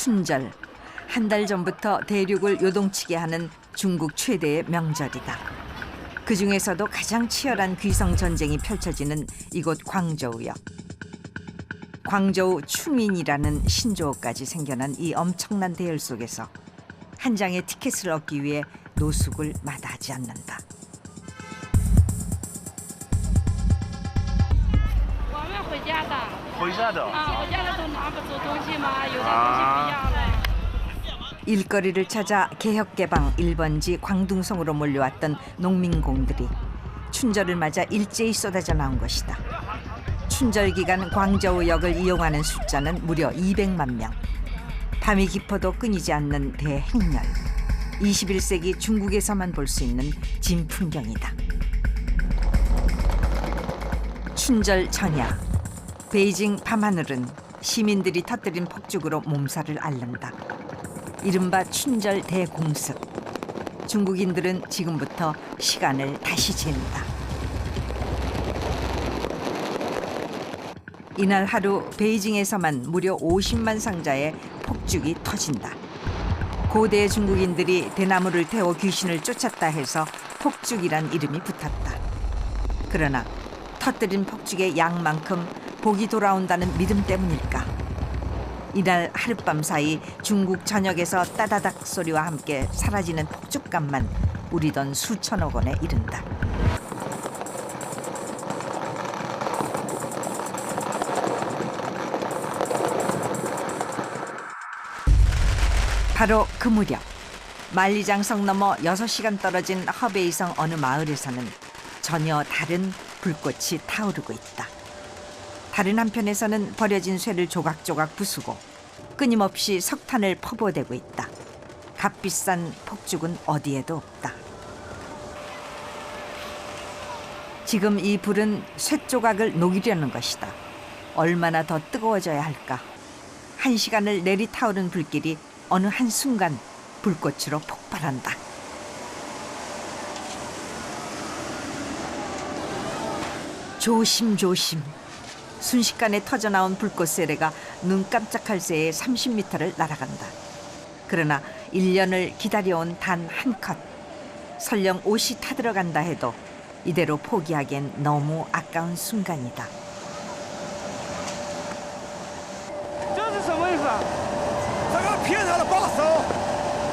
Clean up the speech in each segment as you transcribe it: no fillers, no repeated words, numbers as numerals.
춘절. 한 달 전부터 대륙을 요동치게 하는 중국 최대의 명절이다. 그 중에서도 가장 치열한 귀성 전쟁이 펼쳐지는 이곳 광저우역. 광저우 추민이라는 신조어까지 생겨난 이 엄청난 대열 속에서 한 장의 티켓을 얻기 위해 노숙을 마다하지 않는다. 回家的。我家的都拿不走东西嘛，有的东西不要了。 일거리를 찾아 개혁개방 1번지 광둥성으로 몰려왔던 농민공들이 춘절을 맞아 일제히 쏟아져 나온 것이다. 춘절 기간 광저우역을 이용하는 숫자는 무려 200만 명. 밤이 깊어도 끊이지 않는 대행렬. 21세기 중국에서만 볼 수 있는 진풍경이다. 춘절 전야. 베이징 밤하늘은 시민들이 터뜨린 폭죽으로 몸살을 앓는다. 이른바 춘절 대공습. 중국인들은 지금부터 시간을 다시 재는다. 이날 하루 베이징에서만 무려 50만 상자의 폭죽이 터진다. 고대 중국인들이 대나무를 태워 귀신을 쫓았다 해서 폭죽이란 이름이 붙었다. 그러나 터뜨린 폭죽의 양만큼 복이 돌아온다는 믿음 때문일까? 이날 하룻밤 사이 중국 전역에서 따다닥 소리와 함께 사라지는 폭죽값만 우리 돈 수천억 원에 이른다. 바로 그 무렵 만리장성 넘어 6시간 떨어진 허베이성 어느 마을에서는 전혀 다른 불꽃이 타오르고 있다. 다른 한편에서는 버려진 쇠를 조각조각 부수고 끊임없이 석탄을 퍼부어대고 있다. 값비싼 폭죽은 어디에도 없다. 지금 이 불은 쇠 조각을 녹이려는 것이다. 얼마나 더 뜨거워져야 할까? 1시간을 내리타오른 불길이 어느 한순간 불꽃으로 폭발한다. 조심조심. 순식간에 터져나온 불꽃 세례가 눈 깜짝할 새에 30m를 날아간다. 그러나 1년을 기다려온 단 한 컷. 설령 옷이 타들어간다 해도 이대로 포기하기엔 너무 아까운 순간이다. 这是什么意思啊？这个平常的把手，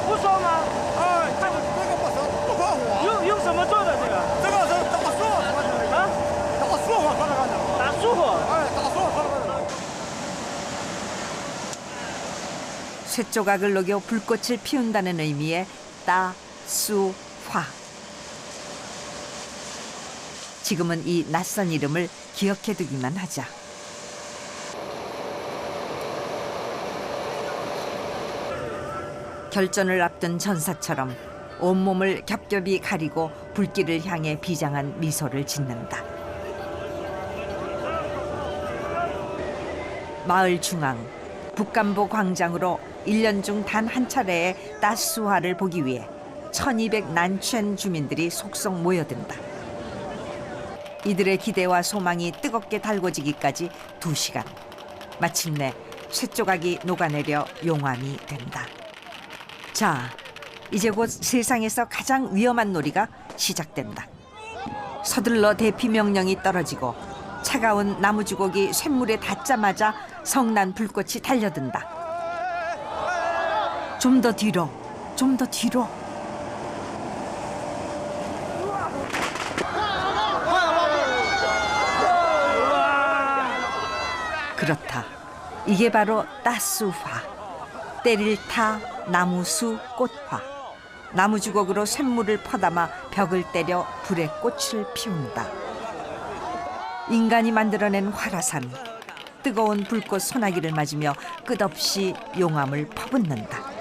不烧吗？哎，这个不手不放火，用什么做的这个？这个是打树火的，啊？打树火烧的干的，打树火。 哎，打树火烧的干的。 쇠 조각을 녹여 불꽃을 피운다는 의미의 따수화. 지금은 이 낯선 이름을 기억해두기만 하자. 결전을 앞둔 전사처럼 온몸을 겹겹이 가리고 불길을 향해 비장한 미소를 짓는다. 마을 중앙 북간보 광장으로 1년 중 단 한 차례의 따수화를 보기 위해 1200 난촨 주민들이 속속 모여든다. 이들의 기대와 소망이 뜨겁게 달궈지기까지 2시간. 마침내 쇠조각이 녹아내려 용암이 된다. 자, 이제 곧 세상에서 가장 위험한 놀이가 시작된다. 서둘러 대피 명령이 떨어지고 차가운 나무 주걱이 쇳물에 닿자마자 성난 불꽃이 달려든다. 좀 더 뒤로, 좀 더 뒤로. 그렇다. 이게 바로 따수화. 때릴 타 나무수 꽃화. 나무 주걱으로 쇳물을 퍼담아 벽을 때려 불에 꽃을 피운다. 인간이 만들어낸 화라산. 뜨거운 불꽃 소나기를 맞으며 끝없이 용암을 퍼붓는다.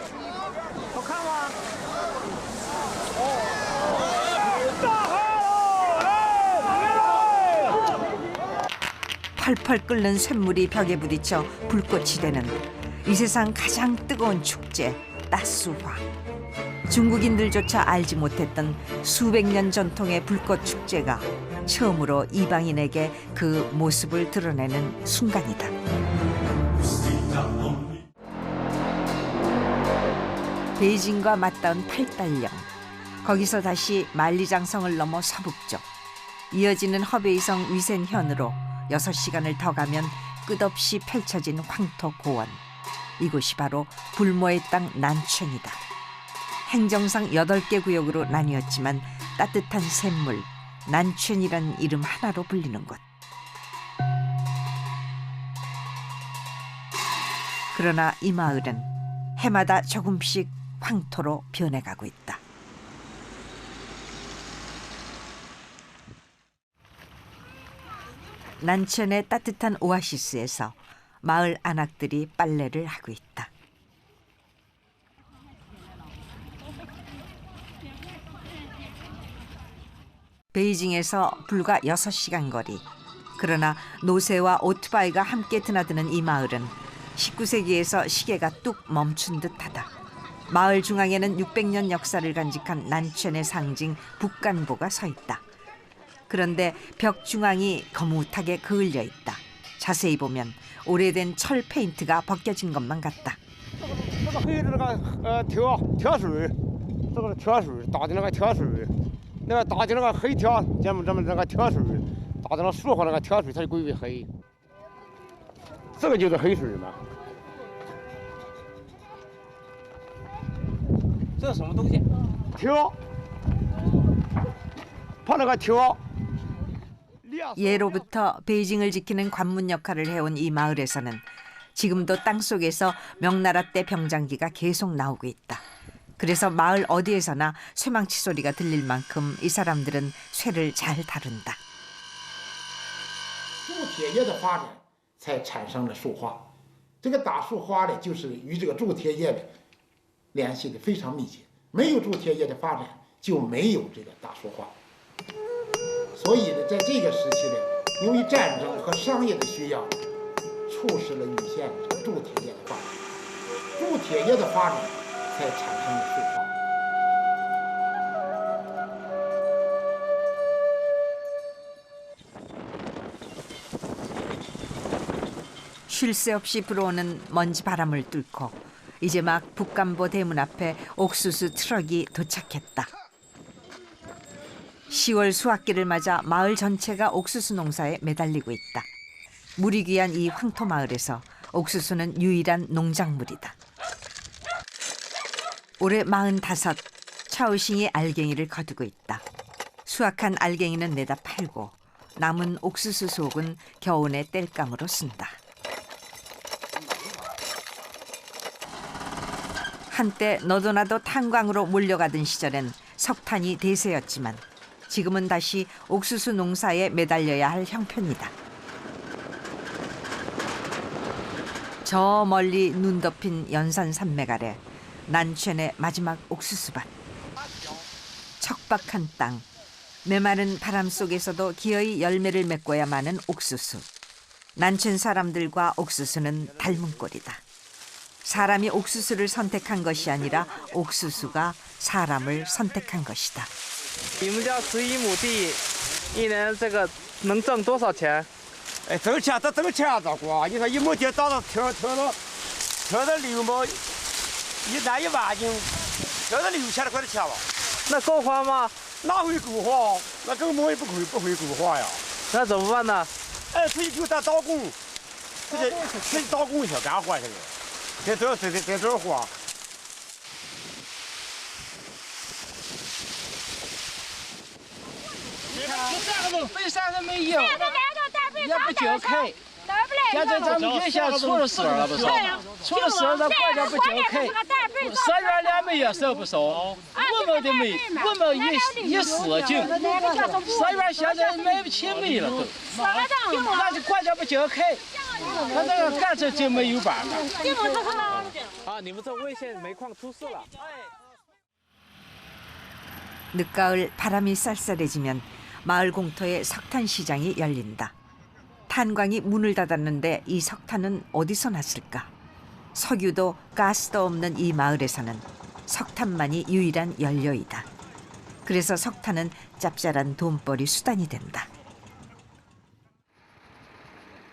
펄펄 끓는 쇳물이 벽에 부딪혀 불꽃이 되는 이 세상 가장 뜨거운 축제 따수화. 중국인들조차 알지 못했던 수백 년 전통의 불꽃 축제가 처음으로 이방인에게 그 모습을 드러내는 순간이다. 베이징과 맞닿은 팔달령. 거기서 다시 만리장성을 넘어 서북쪽. 이어지는 허베이성 위센현으로 6시간을 더 가면 끝없이 펼쳐진 황토 고원. 이곳이 바로 불모의 땅 난첸이다. 행정상 8개 구역으로 나뉘었지만 따뜻한 샘물, 난첸이란 이름 하나로 불리는 곳. 그러나 이 마을은 해마다 조금씩 황토로 변해가고 있다. 난첸의 따뜻한 오아시스에서 마을 안악들이 빨래를 하고 있다. 베이징에서 불과 6시간 거리. 그러나 노새와 오토바이가 함께 드나드는 이 마을은 19세기에서 시계가 뚝 멈춘 듯하다. 마을 중앙에는 600년 역사를 간직한 난첸의 상징 북간보가 서 있다. 그런데 벽 중앙이 거뭇하게 그을려 있다. 자세히 보면 오래된 철 페인트가 벗겨진 것만 같다. 这个黑的那个铁水，这个是铁水打的那个铁水，那个打的那个黑铁，咱们那个铁水打的那树和那个铁水，它就归为黑。这个就是黑水嘛。这是什么东西？铁，把那个铁。 예로부터 베이징을 지키는 관문 역할을 해온 이 마을에서는 지금도 땅속에서 명나라 때 병장기가 계속 나오고 있다. 그래서 마을 어디에서나 쇠망치 소리가 들릴 만큼 이 사람들은 쇠를 잘 다룬다. 铸铁业的发展才产生了塑化，这个打塑花呢，就是与这个铸铁业的联系的非常密切。没有铸铁业的发展，就没有这个打塑花。 所以呢，在这个时期呢，由于战争和商业的需要，促使了禹县这个铸铁业的发展，铸铁业的发展才产生了塑化。 쉴 새 없이 불어오는 먼지 바람을 뚫고 이제 막 북간보 대문 앞에 옥수수 트럭이 도착했다. 10월 수확기를 맞아 마을 전체가 옥수수 농사에 매달리고 있다. 물이 귀한 이 황토 마을에서 옥수수는 유일한 농작물이다. 올해 45, 차오싱이 알갱이를 거두고 있다. 수확한 알갱이는 내다 팔고 남은 옥수수 속은 겨우내 땔감으로 쓴다. 한때 너도나도 탄광으로 몰려가던 시절엔 석탄이 대세였지만 지금은 다시 옥수수 농사에 매달려야 할 형편이다. 저 멀리 눈 덮인 연산 산맥 아래 난첸의 마지막 옥수수밭. 척박한 땅, 메마른 바람 속에서도 기어이 열매를 맺고야 마는 옥수수. 난첸 사람들과 옥수수는 닮은 꼴이다. 사람이 옥수수를 선택한 것이 아니라 옥수수가 사람을 선택한 것이다. 你们家11亩地，一年这个能挣多少钱？哎，挣钱咋过？你说一亩地打到挑到6亩，一年1万斤，挑到6000块的钱吧。那够花吗？哪会够花？那根本也不会够花呀。那怎么办呢？哎，出去就咱打工，出去打工去干活去了，在这儿活。 为啥都没有？也不交开。现在咱们原先出了事儿了不是？出了事儿，咱国家不交开。3元2每月少不少？5毛的煤，5毛一4斤。3元现在买不起煤了都，那是国家不交开，那这个干这就没有办法。啊，你们这危险煤矿出事了。 늦가을 바람이 쌀쌀해지면 마을 공터에 석탄 시장이 열린다. 탄광이 문을 닫았는데 이 석탄은 어디서 났을까? 석유도 가스도 없는 이 마을에서는 석탄만이 유일한 연료이다. 그래서 석탄은 짭짤한 돈벌이 수단이 된다.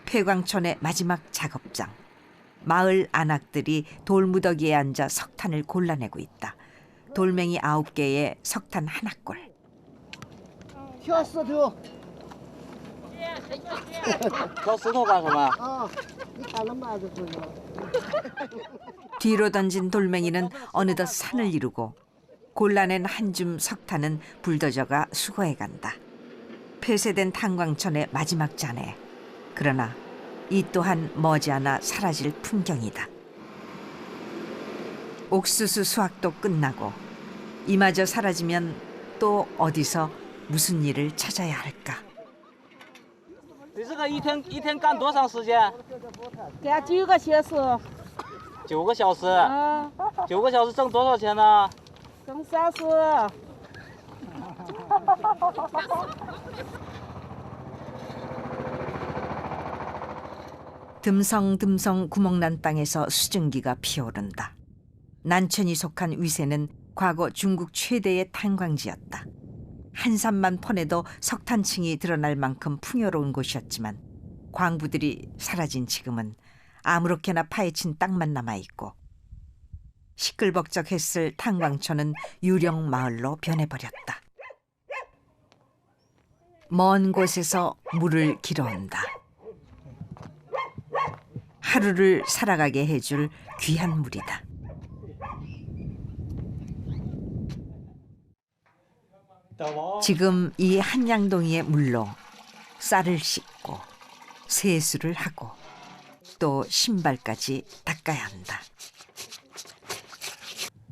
폐광촌의 마지막 작업장. 마을 안악들이 돌무더기에 앉아 석탄을 골라내고 있다. 돌멩이 9개에 석탄 하나꼴. 挑石头。挑石头干什么？啊，你看那麻子不是？ 뒤로 던진 돌멩이는 어느덧 산을 이루고 골라낸 한 줌 석탄은 불도저가 수거해간다. 폐쇄된 탄광촌의 마지막 잔해. 그러나 이 또한 머지않아 사라질 풍경이다. 옥수수 수확도 끝나고 이마저 사라지면 또 어디서 무슨 일을 찾아야 할까? 你这个一天干多长时间干9个小时。 ？9个小时。 啊， 9个小时挣多少钱呢？挣30。 듬성듬성 구멍난 땅에서 수증기가 피어오른다. 난천이 속한 위세는 과거 중국 최대의 탄광지였다. 한산만 퍼내도 석탄층이 드러날 만큼 풍요로운 곳이었지만 광부들이 사라진 지금은 아무렇게나 파헤친 땅만 남아있고 시끌벅적했을 탄광촌은 유령 마을로 변해버렸다. 먼 곳에서 물을 길어온다. 하루를 살아가게 해줄 귀한 물이다. 지금 이 한양동이의 물로 쌀을 씻고 세수를 하고 또 신발까지 닦아야 한다.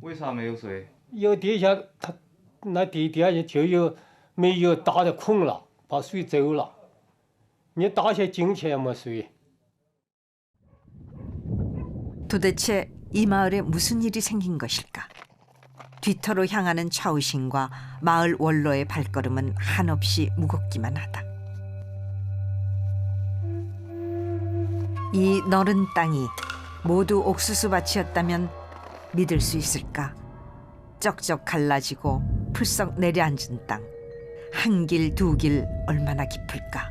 为啥没有水？有底下它那地下就有没有大的孔了，把水走了。你大些进去也没水。 도대체 이 마을에 무슨 일이 생긴 것일까? 뒤터로 향하는 차우신과 마을 원로의 발걸음은 한없이 무겁기만 하다. 이 너른 땅이 모두 옥수수밭이었다면 믿을 수 있을까? 쩍쩍 갈라지고 풀썩 내려앉은 땅. 한 길, 두 길 얼마나 깊을까?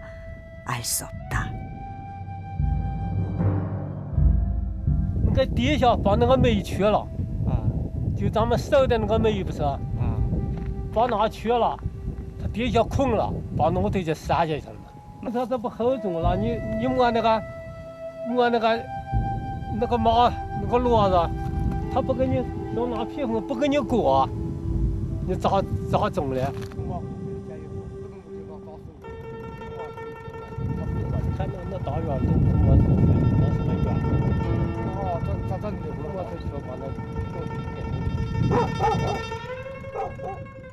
알 수 없다. 那个地下把那个煤去了，就咱们烧的那个煤不是，把那去了，它地下空了，把那我头就散下去了。那它这不厚重了？你摸那个马那个骡子，它不给你用那皮缝不给你过，你咋种嘞？看那大院都没土的，那是那院。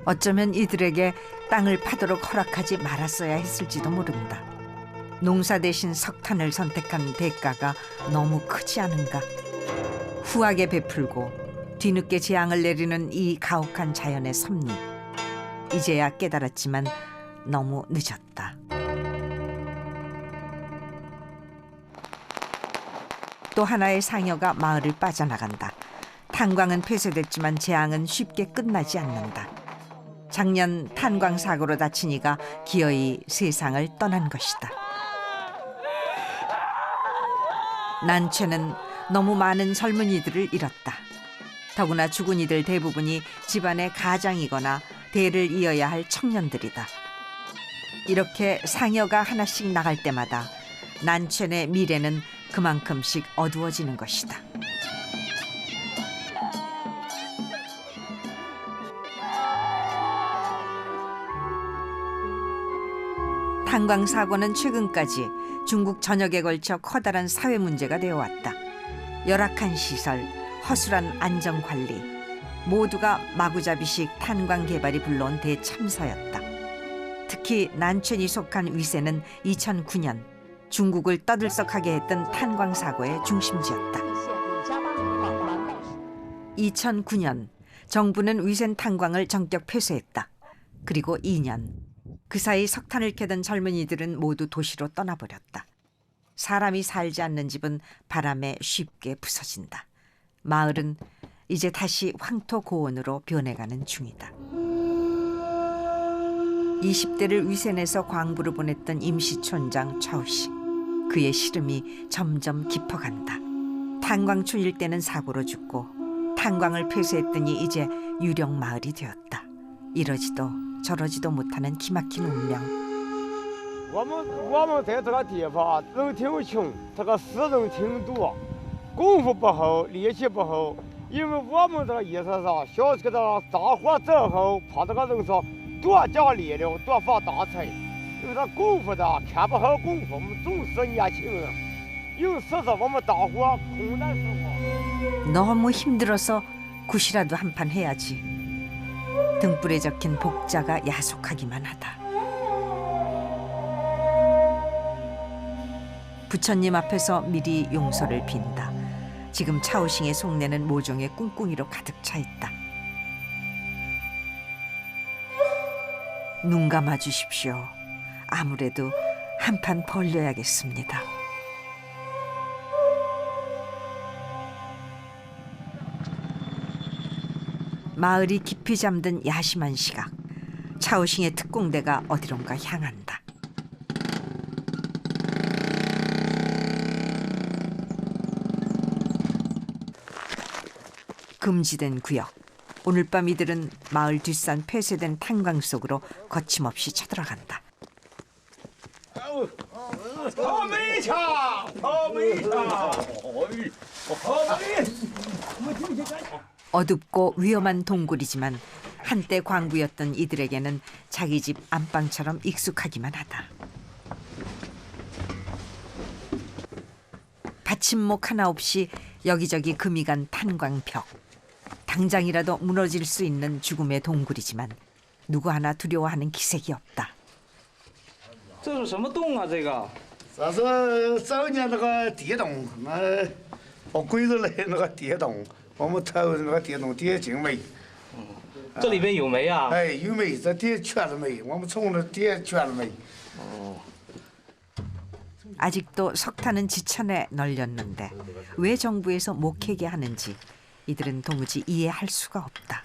어쩌면 이들에게 땅을 파도록 허락하지 말았어야 했을지도 모른다. 농사 대신 석탄을 선택한 대가가 너무 크지 않은가. 후하게 베풀고 뒤늦게 재앙을 내리는 이 가혹한 자연의 섭리. 이제야 깨달았지만 너무 늦었다. 또 하나의 상여가 마을을 빠져나간다. 탄광은 폐쇄됐지만 재앙은 쉽게 끝나지 않는다. 작년 탄광 사고로 다친 이가 기어이 세상을 떠난 것이다. 난최는 너무 많은 젊은이들을 잃었다. 더구나 죽은 이들 대부분이 집안의 가장이거나 대를 이어야 할 청년들이다. 이렇게 상여가 하나씩 나갈 때마다 난최의 미래는 그만큼씩 어두워지는 것이다. 탄광 사고는 최근까지 중국 전역에 걸쳐 커다란 사회 문제가 되어왔다. 열악한 시설, 허술한 안전 관리, 모두가 마구잡이식 탄광 개발이 불러온 대참사였다. 특히 난첸이 속한 위세는 2009년 중국을 떠들썩하게 했던 탄광 사고의 중심지였다. 2009년 정부는 위센 탄광을 전격 폐쇄했다. 그리고 2년 그 사이 석탄을 캐던 젊은이들은 모두 도시로 떠나버렸다. 사람이 살지 않는 집은 바람에 쉽게 부서진다. 마을은 이제 다시 황토 고원으로 변해가는 중이다. 20대를 위센에서 광부로 보냈던 임시촌장 차우씨. 그의 시름이 점점 깊어간다. 탄광촌 일대는 사고로 죽고 탄광을 폐쇄했더니 이제 유령 마을이 되었다. 이러지도 저러지도 못하는 기막힌 운명. 我们在这个地方人挺穷，这个死人挺多，功夫不好，力气不好。因为我们这个意思上，小这个大火之后，怕这个人说多讲力量，多发大财。因为这功夫的看不好功夫，我们总是年轻人，有时候我们大伙空难时候。 너무 힘들어서 굿이라도 한판 해야지. 등불에 적힌 복자가 야속하기만 하다. 부처님 앞에서 미리 용서를 빈다. 지금 차오싱의 속내는 모종의 꿍꿍이로 가득 차 있다. 눈 감아 주십시오. 아무래도 한판 벌려야겠습니다. 마을이 깊이 잠든 야심한 시각. 차오싱의 특공대가 어디론가 향한다. 금지된 구역. 오늘 밤 이들은 마을 뒷산 폐쇄된 탄광 속으로 거침없이 쳐들어간다. 어둡고 위험한 동굴이지만 한때 광부였던 이들에게는 자기 집 안방처럼 익숙하기만 하다. 받침목 하나 없이 여기저기 금이 간 탄광벽. 당장이라도 무너질 수 있는 죽음의 동굴이지만 누구 하나 두려워하는 기색이 없다. 这是什么洞啊？这个？这是早年那个地洞，那把鬼子来那个地洞，我们投那个地洞底下进煤。这里边有煤啊？哎，有煤，这底下全是煤，我们从那底下全是煤。 아직도 석탄은 지천에 널렸는데 왜 정부에서 못 캐게 하는지 이들은 도무지 이해할 수가 없다.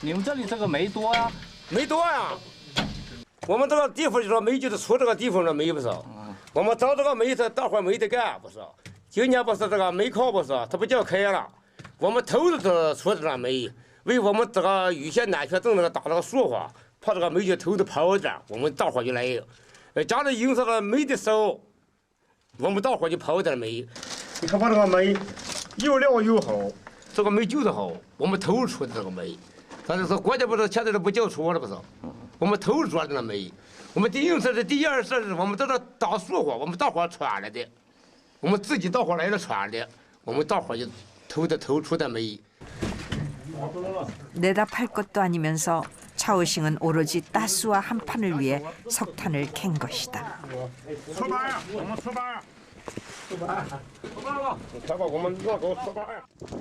你们这里这个煤多呀？煤多呀！我们这个地方就说煤就是出这个地方的煤不是？我们找这个煤是大伙没得干不是？今年不是这个煤矿不是？它不叫开了，我们投的这出这个煤，为我们这个有些南泉镇那个打那个树花，怕这个煤就投的跑点，我们大伙就来。假如用这个煤的少，我们大伙就跑点煤。你看把这个煤有料有好，这个煤就是好，我们投出的这个煤。 咱就说国家不是现在都不叫出了不是？我们投入做的那煤，我们第一次是第二次是我们在这打树花，我们大伙穿来的，我们自己大伙来了穿的，我们大伙就投出的煤。 내다 팔 것도 아니면서 차오싱은 오로지 따스와 한판을 위해 석탄을 캔 것이다. 출발! 출발!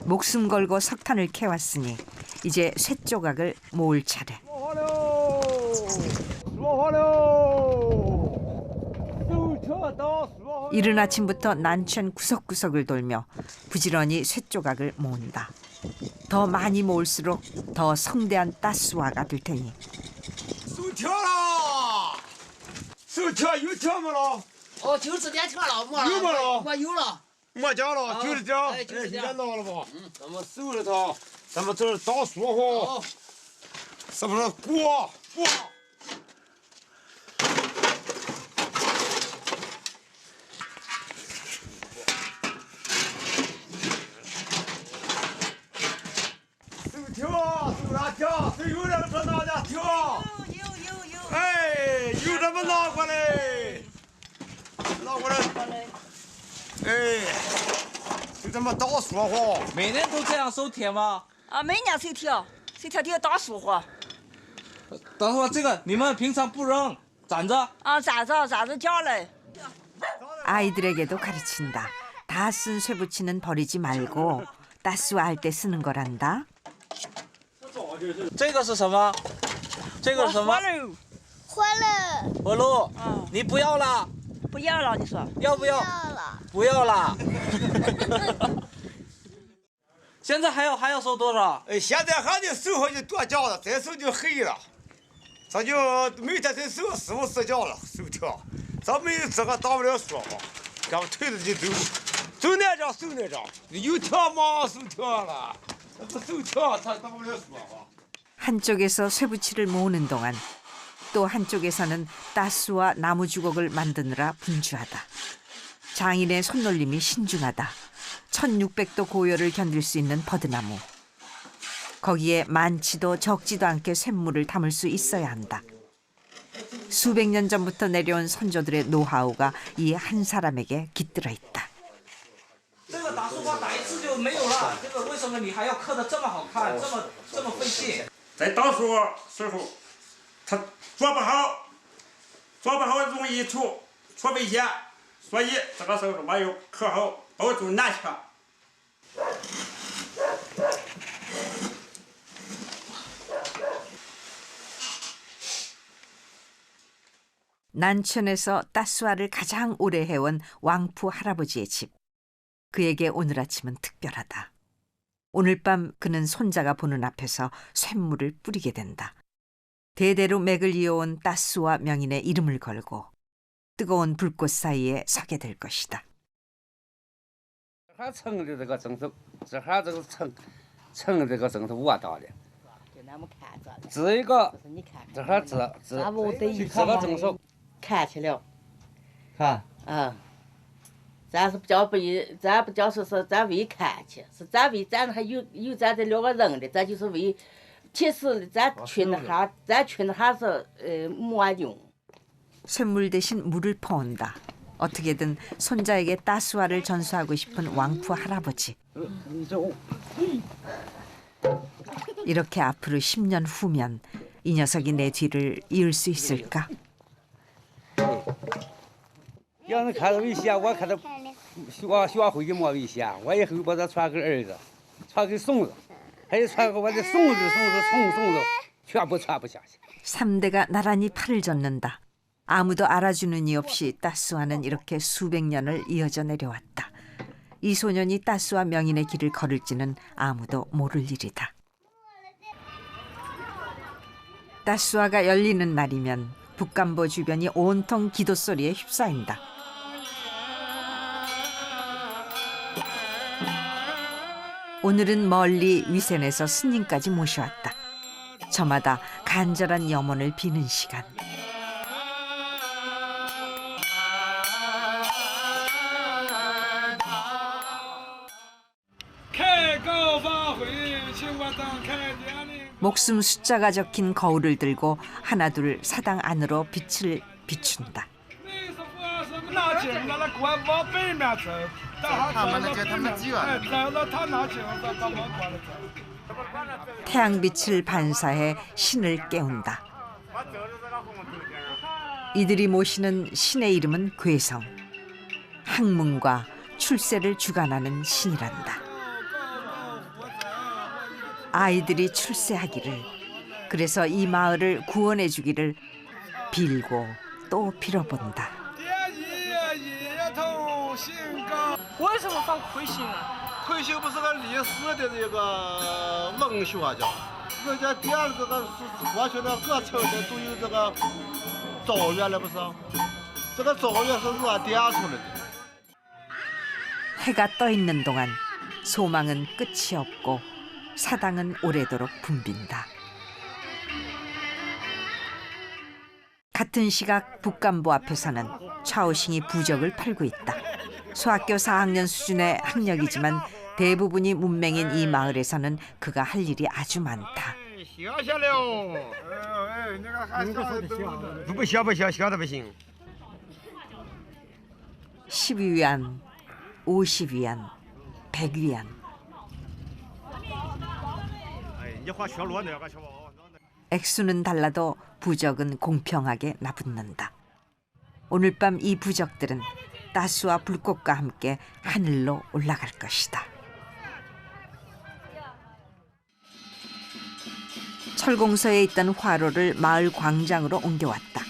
목숨 걸고 석탄을 캐왔으니 이제 쇳조각을 모을 차례. 이른 아침부터 난천 구석구석을 돌며 부지런히 쇳조각을 모은다. 더 많이 모을수록 더 성대한 따스화가 될 테니. 收条了，收条有条没了？ 哦，90点条了，没了。有没了？我有了。没交了，90条。哎，90条。现在拿了吧？咱们收了它，咱们这儿打树花，是不是过？ 有人说拿家条？有。哎，有这么拿过来，拿过来。哎，就这么打树花。每年都这样收铁吗？啊，每年收条底下打树花。等会儿这个你们平常不扔，攒着。啊，攒着夹来。 아이들에게도 가르친다. 다 쓴 쇠붙이는 버리지 말고 따스화할 때 쓰는 거란다. 这个是什么？这个是什么？火炉。你不要了？不要了，你说？要不要？不要了。现在还要收多少？现在还得收回去多交了，再收就黑了。咱就每天得收15、16觉了，收条。咱没这个当不了说话，咱们推着就走，走那张收那张，有条嘛收条了，不收条咱当不了说话。 한쪽에서 쇠붙이를 모으는 동안 또 한쪽에서는 따스와 나무 주걱을 만드느라 분주하다. 장인의 손놀림이 신중하다. 1600도 고열을 견딜 수 있는 버드나무. 거기에 많지도 적지도 않게 쇳물을 담을 수 있어야 한다. 수백 년 전부터 내려온 선조들의 노하우가 이 한 사람에게 깃들어 있다. 这个打树花打一次就没有了，这个为什么你还要刻得这么好看，这么费劲？在打树时候，它做不好容易出危险，所以这个时候没有刻好，保住难刻。 난천에서 따스화를 가장 오래 해온 왕푸 할아버지의 집. 그에게 오늘 아침은 특별하다. 오늘 밤 그는 손자가 보는 앞에서 쇳물을 뿌리게 된다. 대대로 맥을 이어온 따스와 명인의 이름을 걸고 뜨거운 불꽃 사이에 서게 될 것이다. 这称的这个正是，这哈这个称的这个正是我打的。这一个，这哈这个正是。 看去了，看，咱是咱不叫说是咱为看去，是咱为咱还有咱这2个人的，咱就是为，其实咱群哈是没用。 쇳물 대신 물을 퍼온다. 어떻게든 손자에게 따스화를 전수하고 싶은 왕푸 할아버지. 이렇게 앞으로 10년 후면 이 녀석이 내 뒤를 이을 수 있을까? 要是看着危险，我看着学会就没危险。我以后把它传给儿子，传给孙子，还有传给我的孙子、孙子，全部传不下去。 3대가 나란히 팔을 젓는다. 아무도 알아주는 이 없이 따스화는 이렇게 수백 년을 이어져 내려왔다. 이 소년이 따스화 명인의 길을 걸을지는 아무도 모를 일이다. 따스화가 열리는 날이면 북간보 주변이 온통 기도 소리에 휩싸인다. 오늘은 멀리 위센에서 스님까지 모셔왔다. 저마다 간절한 염원을 비는 시간. 목숨 숫자가 적힌 거울을 들고 하나둘 사당 안으로 빛을 비춘다. 태양빛을 반사해 신을 깨운다. 이들이 모시는 신의 이름은 괴성. 학문과 출세를 주관하는 신이란다. 아이들이 출세하기를, 그래서 이 마을을 구원해 주기를 빌고 또 빌어본다. 为什么放魁星啊？魁星不是个历史的这个文学家，人家第二这个是过去的各朝代都有这个诏曰了，不是？这个诏曰是我点出来的。 해가 떠 있는 동안 소망은 끝이 없고 사당은 오래도록 붐빈다. 같은 시각 북간보 앞에서는 차오싱이 부적을 팔고 있다. 소학교 4학년 수준의 학력이지만 대부분이 문맹인 이 마을에서는 그가 할 일이 아주 많다. 不小的不行。 12위안, 50위안, 100위안. 액수는 달라도 부적은 공평하게 나붙는다. 오늘 밤 이 부적들은 따스와 불꽃과 함께 하늘로 올라갈 것이다. 철공소에 있던 화로를 마을 광장으로 옮겨왔다.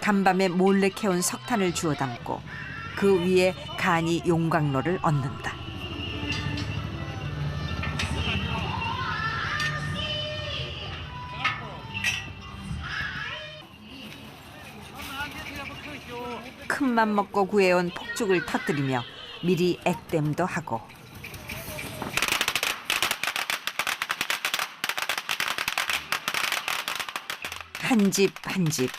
간밤에 몰래 캐온 석탄을 주워 담고 그 위에 간이 용광로를 얹는다. 큰맘 먹고 구해온 폭죽을 터뜨리며 미리 액땜도 하고 한 집 한 집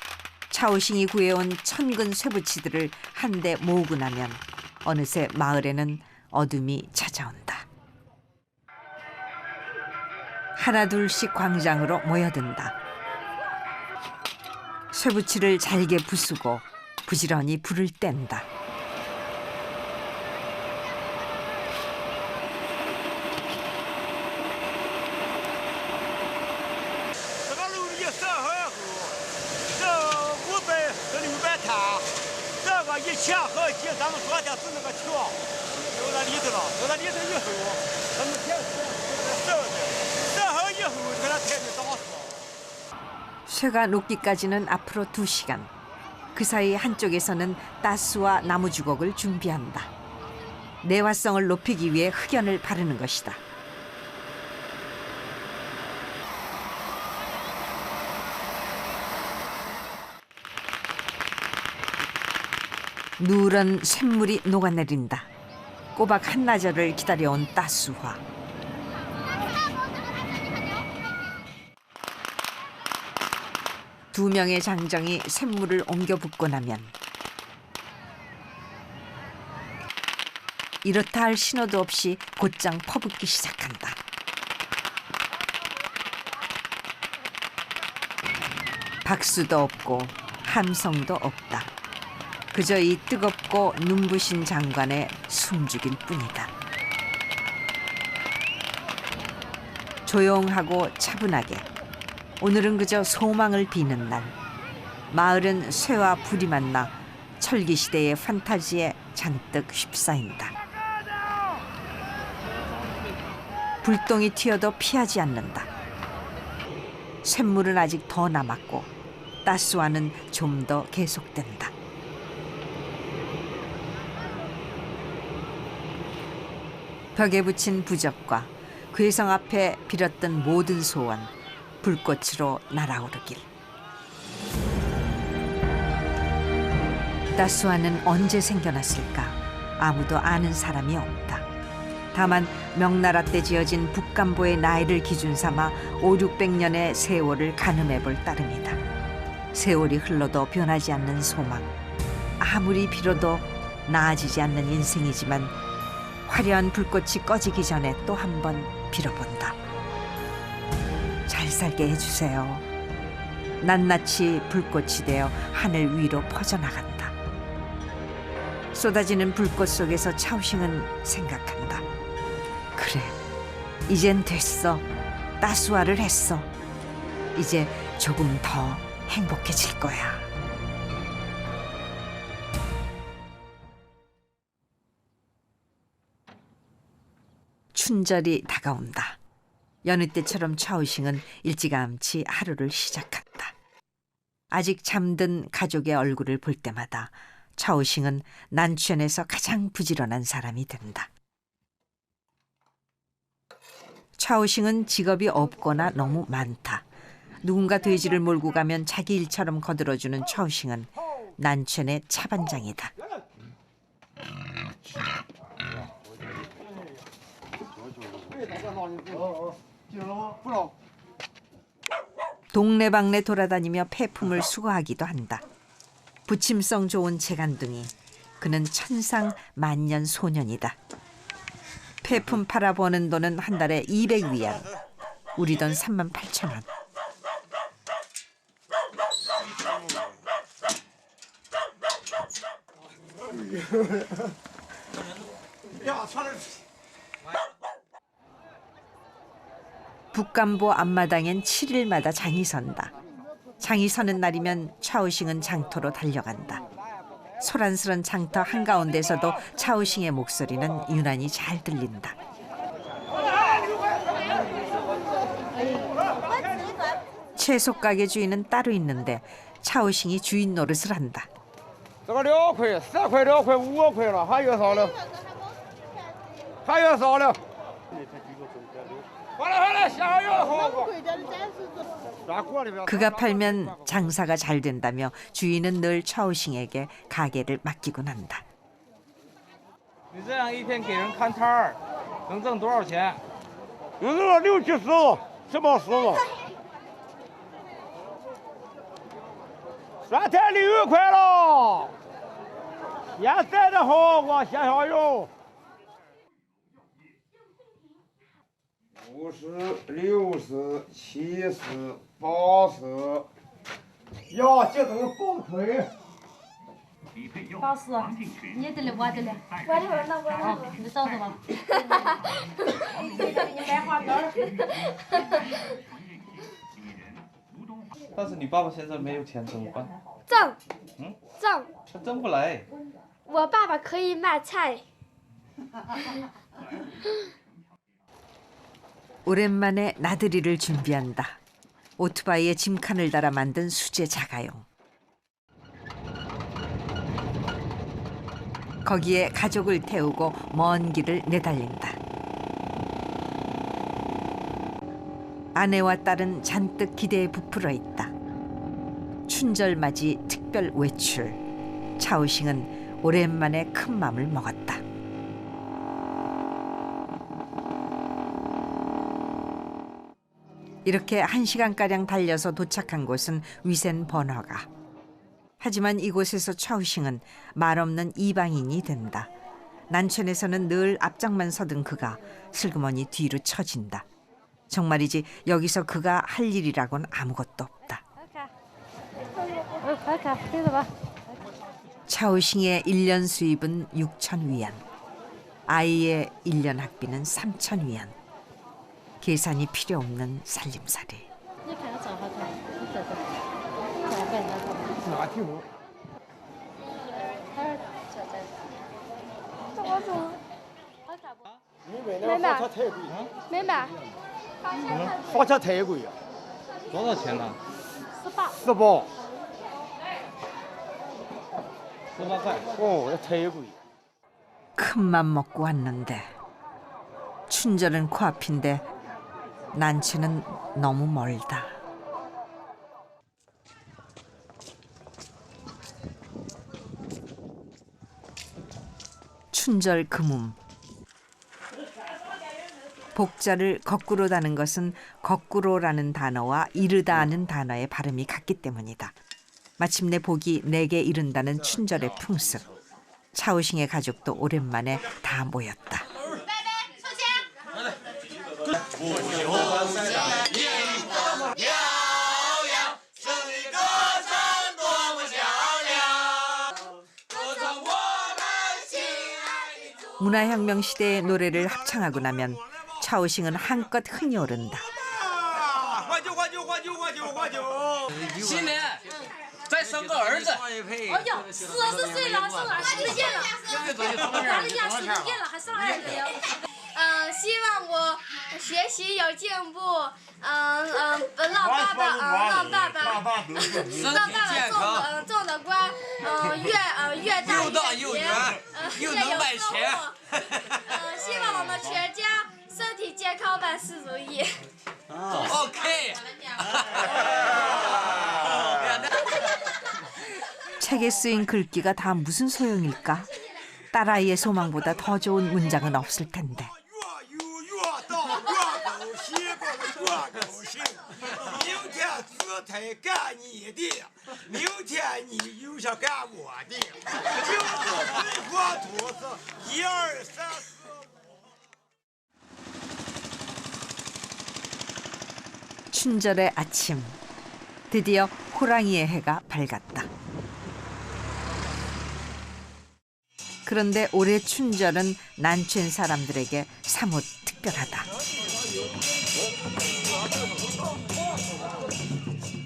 차오싱이 구해온 천근 쇠붙이들을 한데 모으고 나면 어느새 마을에는 어둠이 찾아온다. 하나둘씩 광장으로 모여든다. 쇠붙이를 잘게 부수고 부지런히 불을 뗀다. 쇠가 녹기까지는 앞으로 2시간. 그 사이 한쪽에서는 가스와 나무 주걱을 준비한다. 내화성을 높이기 위해 흑연을 바르는 것이다. 누런 쇳물이 녹아내린다. 꼬박 한나절을 기다려온 따수화. 두 명의 장정이 쇳물을 옮겨 붓고 나면 이렇다 할 신호도 없이 곧장 퍼붓기 시작한다. 박수도 없고 함성도 없다. 그저 이 뜨겁고 눈부신 장관의 숨죽일 뿐이다. 조용하고 차분하게 오늘은 그저 소망을 비는 날. 마을은 쇠와 불이 만나 철기시대의 판타지에 잔뜩 휩싸인다. 불똥이 튀어도 피하지 않는다. 쇳물은 아직 더 남았고 따스와는 좀 더 계속된다. 벽에 붙인 부적과 괴성 앞에 빌었던 모든 소원, 불꽃으로 날아오르길. 따스와는 언제 생겨났을까? 아무도 아는 사람이 없다. 다만 명나라 때 지어진 북간보의 나이를 기준 삼아 500~600년의 세월을 가늠해 볼 따름이다. 세월이 흘러도 변하지 않는 소망, 아무리 빌어도 나아지지 않는 인생이지만 화려한 불꽃이 꺼지기 전에 또 한 번 빌어본다. 잘 살게 해주세요. 낱낱이 불꽃이 되어 하늘 위로 퍼져나간다. 쏟아지는 불꽃 속에서 차오싱은 생각한다. 그래, 이젠 됐어. 따스화를 했어. 이제 조금 더 행복해질 거야. 춘절이 다가온다. 여느 때처럼 차오싱은 일찌감치 하루를 시작한다. 아직 잠든 가족의 얼굴을 볼 때마다 차오싱은 난추현에서 가장 부지런한 사람이 된다. 차오싱은 직업이 없거나 너무 많다. 누군가 돼지를 몰고 가면 자기 일처럼 거들어주는 차오싱은 난추현의 차반장이다. 동네방네 돌아다니며 폐품을 수거하기도 한다. 부침성 좋은 재간둥이, 그는 천상만년 소년이다. 폐품 팔아버는 돈은 한 달에 200위안, 우리 돈 38,000원. 북간보 앞마당엔 7일마다 장이 선다. 장이 서는 날이면 차오싱은 장터로 달려간다. 소란스런 장터 한가운데서도 차오싱의 목소리는 유난히 잘 들린다. 채소 가게 주인은 따로 있는데 차오싱이 주인 노릇을 한다. 这个2块、4块、2块、5块了，还有少了，还有少了。好了好了，下个月好过。 그가 팔면 장사가 잘 된다며 주인은 늘 차오싱에게 가게를 맡기곤 한다. 你这样一天给人看摊儿，能挣多少钱？有时候6、70，什么时候？酸菜6块了，现在的好往下下哟。50、60、70、80，呀，这都是爆腿。 80，你的嘞，我的嘞，我的那我的，你找着吧。你买花干儿。但是你爸爸现在没有钱怎么办？挣。挣。他挣不来。我爸爸可以卖菜。 오랜만에 나들이를 준비한다. 오토바이에 짐칸을 달아 만든 수제 자가용. 거기에 가족을 태우고 먼 길을 내달린다. 아내와 딸은 잔뜩 기대에 부풀어 있다. 춘절맞이 특별 외출. 차오싱은 오랜만에 큰 맘을 먹었다. 이렇게 1시간가량 달려서 도착한 곳은 위센 번화가. 하지만 이곳에서 차오싱은 말없는 이방인이 된다. 난첸에서는 늘 앞장만 서던 그가 슬그머니 뒤로 처진다. 정말이지 여기서 그가 할 일이라곤 아무것도 없다. 차오싱의 1년 수입은 6,000위안. 아이의 1년 학비는 3,000위안. 계산이 필요 없는 살림살이.没买。房价太贵了。多少钱呢？18。 18块。 어,太贵. 큰맘 먹고 왔는데 춘절은 코앞인데 난치는 너무 멀다. 춘절 금음. 복자를 거꾸로 다는 것은 거꾸로라는 단어와 이르다는 단어의 발음이 같기 때문이다. 마침내 복이 내게 이른다는 춘절의 풍습. 차오싱의 가족도 오랜만에 다 모였다. 문화혁명 시대의 노래를 합창하고 나면 차오싱은 한껏 흥이 오른다. 新年再生个儿子。哎呀，40岁了，生儿子见了，咱们家40岁了还生儿子呀？希望我学习有进步，让爸爸种的瓜，越大越结，又能卖钱。希望我们全家身体健康，万事如意。OK。 책에 쓰인 글귀가 다 무슨 소용일까? 딸아이의 소망보다 더 좋은 문장은 없을 텐데. 춘절의 아침. 드디어 호랑이의 해가 밝았다. 그런데 올해 춘절은 난첸 사람들에게 사뭇 특별하다.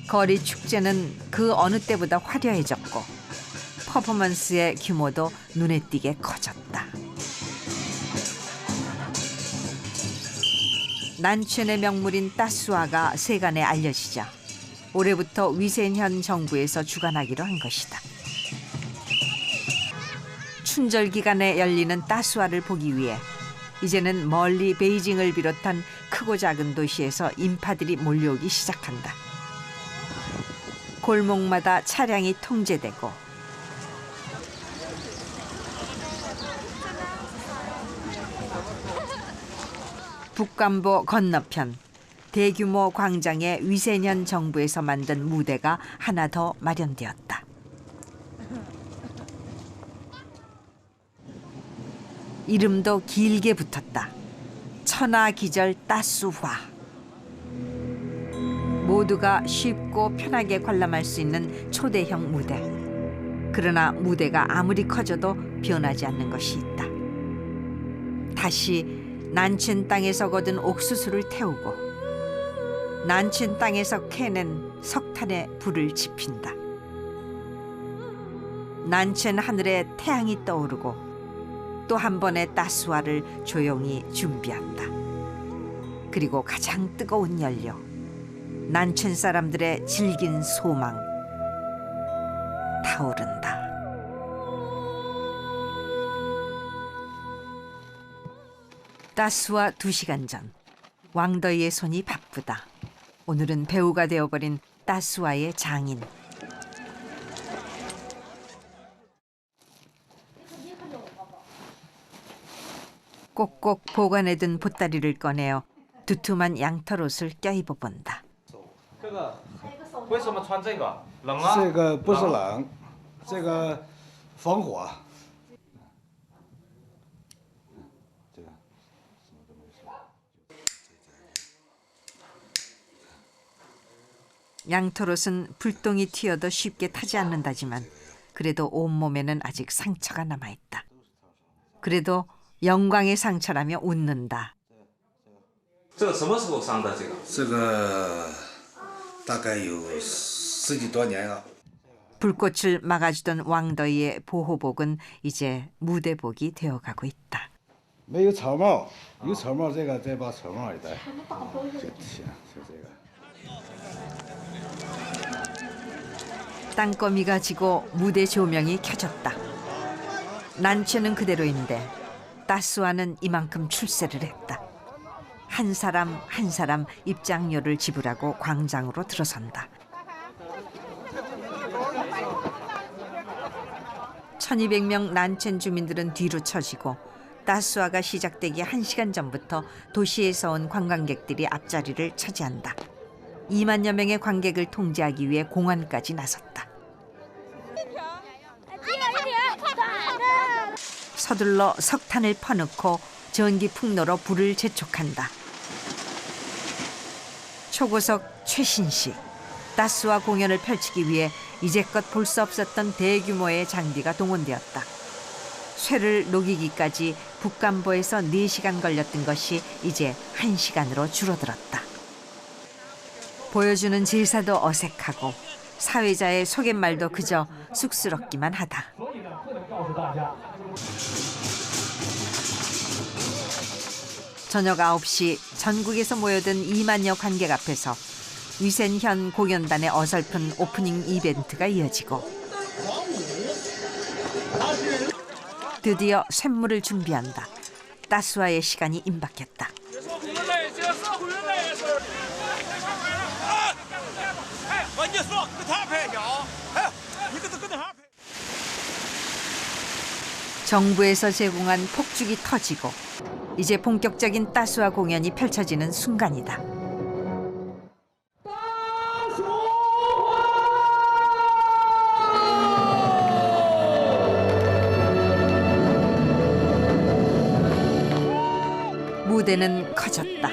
거리 축제는 그 어느 때보다 화려해졌고 퍼포먼스의 규모도 눈에 띄게 커졌다. 난첸의 명물인 따수아가 세간에 알려지자 올해부터 위센현 정부에서 주관하기로 한 것이다. 춘절 기간에 열리는 따수아를 보기 위해 이제는 멀리 베이징을 비롯한 크고 작은 도시에서 인파들이 몰려오기 시작한다. 골목마다 차량이 통제되고 북간보 건너편 대규모 광장에 위세년 정부에서 만든 무대가 하나 더 마련되었다. 이름도 길게 붙었다. 천하기절 따수화. 모두가 쉽고 편하게 관람할 수 있는 초대형 무대. 그러나 무대가 아무리 커져도 변하지 않는 것이 있다. 다시 난친 땅에서 거둔 옥수수를 태우고 난친 땅에서 캐낸 석탄에 불을 지핀다. 난친 하늘에 태양이 떠오르고 또 한 번의 따스화를 조용히 준비한다. 그리고 가장 뜨거운 연료, 난친 사람들의 질긴 소망 타오른다. 따스화 2시간 전, 왕더이의 손이 바쁘다. 오늘은 배우가 되어버린 따스화의 장인. 꼭꼭 보관해둔 보따리를 꺼내어 두툼한 양털옷을 껴입어 본다. 这个为什么穿这个？冷啊？这个不是冷，这个防火。 양털옷은 불똥이 튀어도 쉽게 타지 않는다지만 그래도 온몸에는 아직 상처가 남아있다. 그래도 영광의 상처라며 웃는다. 这个什么时候伤的？这个大概有10几多年了。 불꽃을 막아주던 왕더이의 보호복은 이제 무대복이 되어가고 있다. 没有草帽，有草帽这个再把草帽一戴，就这个。 땅거미가 지고 무대 조명이 켜졌다. 난치는 그대로인데 따스와는 이만큼 출세를 했다. 한 사람 한 사람 입장료를 지불하고 광장으로 들어선다. 1200명 난첸 주민들은 뒤로 처지고 따스와가 시작되기 1시간 전부터 도시에서 온 관광객들이 앞자리를 차지한다. 2만여 명의 관객을 통제하기 위해 공안까지 나섰다. 서둘러 석탄을 퍼넣고 전기 풍로로 불을 재촉한다. 초고속 최신식 따스와 공연을 펼치기 위해 이제껏 볼 수 없었던 대규모의 장비가 동원되었다. 쇠를 녹이기까지 북간보에서 4시간 걸렸던 것이 이제 1시간으로 줄어들었다. 보여주는 제사도 어색하고 사회자의 소갯말도 그저 쑥스럽기만 하다. 저녁 9시 전국에서 모여든 2만여 관객 앞에서 위센현 공연단의 어설픈 오프닝 이벤트가 이어지고 드디어 쇳물을 준비한다. 따스와의 시간이 임박했다. 정부에서 제공한 폭죽이 터지고 이제 본격적인 따스와 공연이 펼쳐지는 순간이다. 무대는 커졌다.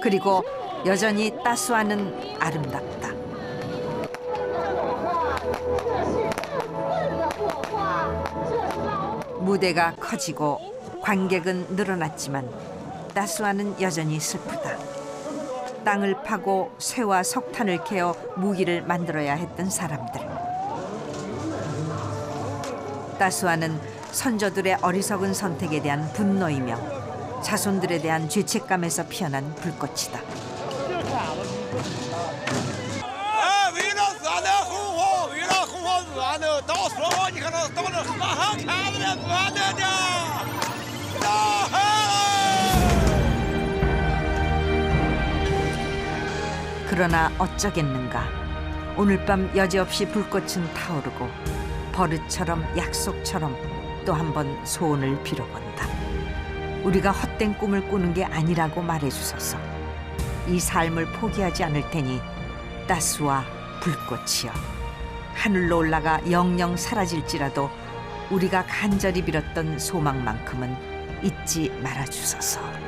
그리고 여전히 따스와는 아름답다. 무대가 커지고 관객은 늘어났지만 따스와는 여전히 슬프다. 땅을 파고 쇠와 석탄을 캐어 무기를 만들어야 했던 사람들. 따스와는 선조들의 어리석은 선택에 대한 분노이며 자손들에 대한 죄책감에서 피어난 불꽃이다. 그러나 어쩌겠는가. 오늘 밤 여지없이 불꽃은 타오르고 버릇처럼 약속처럼 또 한 번 소원을 빌어본다. 우리가 헛된 꿈을 꾸는 게 아니라고 말해주소서. 이 삶을 포기하지 않을 테니 따스와 불꽃이여, 하늘로 올라가 영영 사라질지라도 우리가 간절히 빌었던 소망만큼은 잊지 말아주소서.